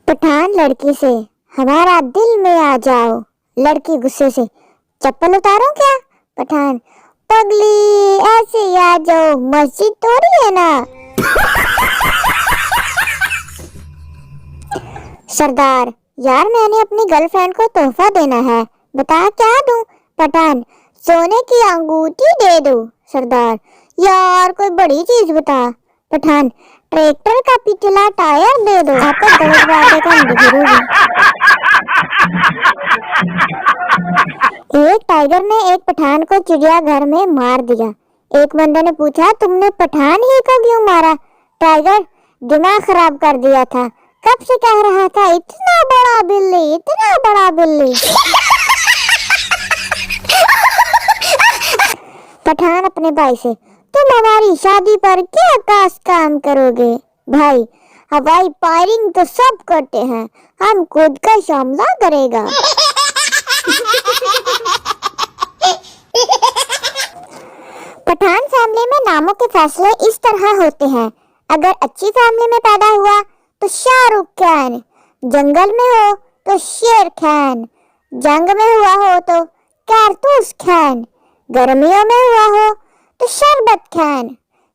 पठान लड़की से, हमारा दिल में आ जाओ। लड़की गुस्से से, चप्पल उतारो क्या? पठान, पगली ऐसे ही आ जाओ, मस्जिद थोड़ी है ना। सरदार, यार मैंने अपनी गर्लफ्रेंड को तोहफा देना है, बता क्या दूं? पठान, सोने की अंगूठी दे दो। सरदार, यार कोई बड़ी चीज बता। पठान, ट्रैक्टर का पिछला टायर दे दो। आपको गलत बातें कहूंगी जरूर। एक टाइगर ने एक पठान को चिड़ियाघर में मार दिया। एक बंदे ने पूछा, तुमने पठान ही को क्यों मारा? टाइगर, दिमाग खराब कर दिया था, कब से कह रहा था इतना बड़ा बिल्ली, इतना बड़ा बिल्ली। पठान अपने भाई से, तुम हमारी शादी पर क्या खास काम करोगे? भाई, हवाई फायरिंग तो सब करते हैं, हम खुद का हमला करेगा। पठान फैमिली में नामों के फैसले इस तरह होते हैं। अगर अच्छी फैमिली में पैदा हुआ तो शाहरुख खान, जंगल में हो तो शेर खान, जंग में हुआ हो तो कारतूस खान, गर्मियों में हुआ हो तो शरबत खान,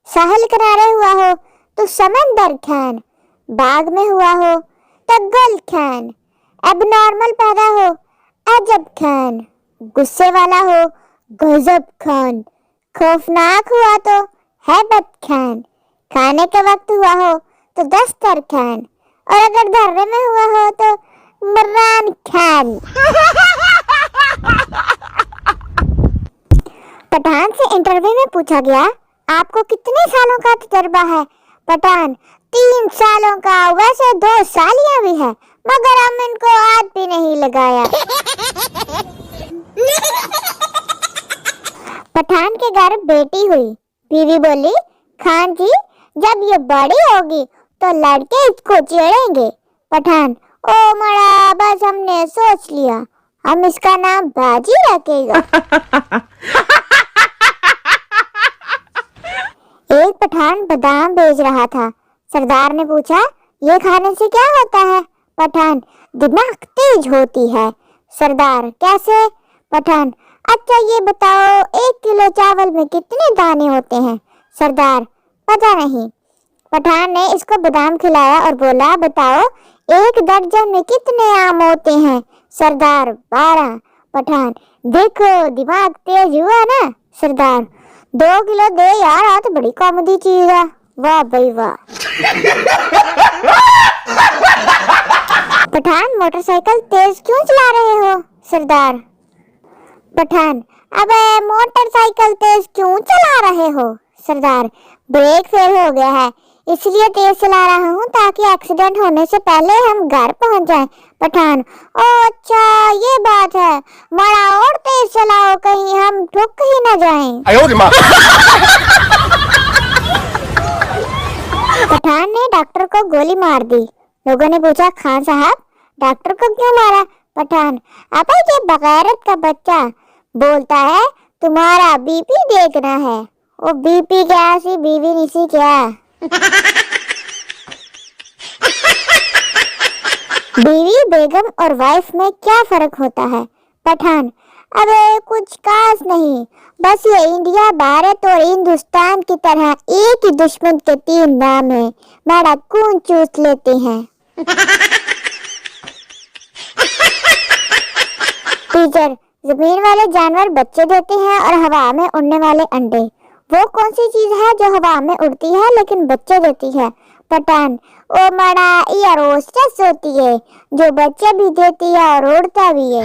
साहिल किनारे हुआ हो तो समंदर खान, बाग में हुआ हो तो गुल खान, एबनॉर्मल पैदा हो अजब खान, गुस्से वाला हो गजब खान, खौफनाक हुआ तो हैबत खान, खाने के वक्त हुआ हो तो दस्तर खान, और अगर धर्रे में हुआ हो तो मर्रान खान। पठान से इंटरव्यू में पूछा गया, आपको कितने सालों का तजुर्बा है? पठान, 3 सालों का, वैसे 2 सालियां भी है, मगर हम इनको हाथ भी नहीं लगाया। पठान के घर बेटी हुई। बीवी बोली, खान जी जब ये बड़ी होगी तो लड़के इसको छेड़ेंगे। पठान, ओ मड़ा, बस हमने सोच लिया, हम इसका नाम बाजी रखेगा। एक पठान बादाम बेच रहा था। सरदार ने पूछा, ये खाने से क्या होता है? पठान, दिमाग तेज होती है। सरदार, कैसे? पठान, अच्छा ये बताओ 1 किलो चावल में कितने दाने होते हैं? सरदार, पता नहीं। पठान ने इसको बादाम खिलाया और बोला, बताओ 1 दर्जन में कितने आम होते हैं? सरदार, 12। पठान, देखो दिमाग तेज हुआ ना। सरदार, 2 किलो दे यार, आज बड़ी कॉमेडी चीज है। वाह भाई वाह। पठान, मोटरसाइकिल तेज क्यों चला रहे हो? सरदार, पठान, अबे मोटरसाइकिल तेज क्यों चला रहे हो? सरदार, ब्रेक फेल हो गया है, इसलिए तेज चला रहा हूँ ताकि एक्सीडेंट होने से पहले हम घर पहुँच जाएं। पठान, ओ अच्छा ये बात है, बड़ा और तेज चलाओ कहीं हम ठुक ही न जाएं। पठान ने डॉक्टर को गोली मार दी। लोगों ने पूछा, खान साहब डॉक्टर को क्यों मारा? पठान, अबे ये बगैरत का बच्चा बोलता है तुम्हारा बीपी देखना है। वो बीपी क्या सी बीवी निसी क्या? बीवी बेगम और वाइफ में क्या फर्क होता है? पठान, अबे कुछ खास नहीं, बस ये इंडिया, भारत और हिंदुस्तान की तरह एक ही दुश्मन के 3 नाम है, मेरा खून चूस लेते हैं। टीचर, जमीन वाले जानवर बच्चे देते हैं और हवा में उड़ने वाले अंडे, वो कौन सी चीज है जो हवा में उड़ती है लेकिन बच्चे देती है? पठान, ओ मड़ा, ये रोस्टेस होती है जो बच्चे भी देती है और उड़ता भी है।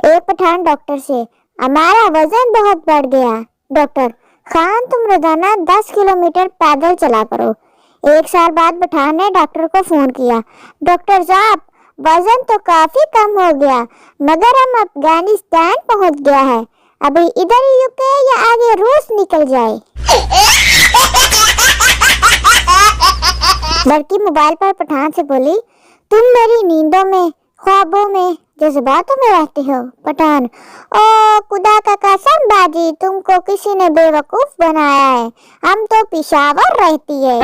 एक पठान डॉक्टर से, हमारा वजन बहुत बढ़ गया। डॉक्टर, खान तुम रोजाना 10 किलोमीटर पैदल चला करो। 1 साल बाद पठान ने डॉक्टर को फोन किया, डॉक्टर साहब वजन तो काफी कम हो गया, मगर हम अफगानिस्तान पहुंच गया है, अभी इधर ही रुके या आगे रूस निकल जाए? लड़की मोबाइल पर पठान से बोली, तुम मेरी नींदों में ख्वाबों में जज्बातों में रहते हो। पठान, ओ खुदा का कसम बाजी, तुमको किसी ने बेवकूफ बनाया है, हम तो पिशावर रहती है।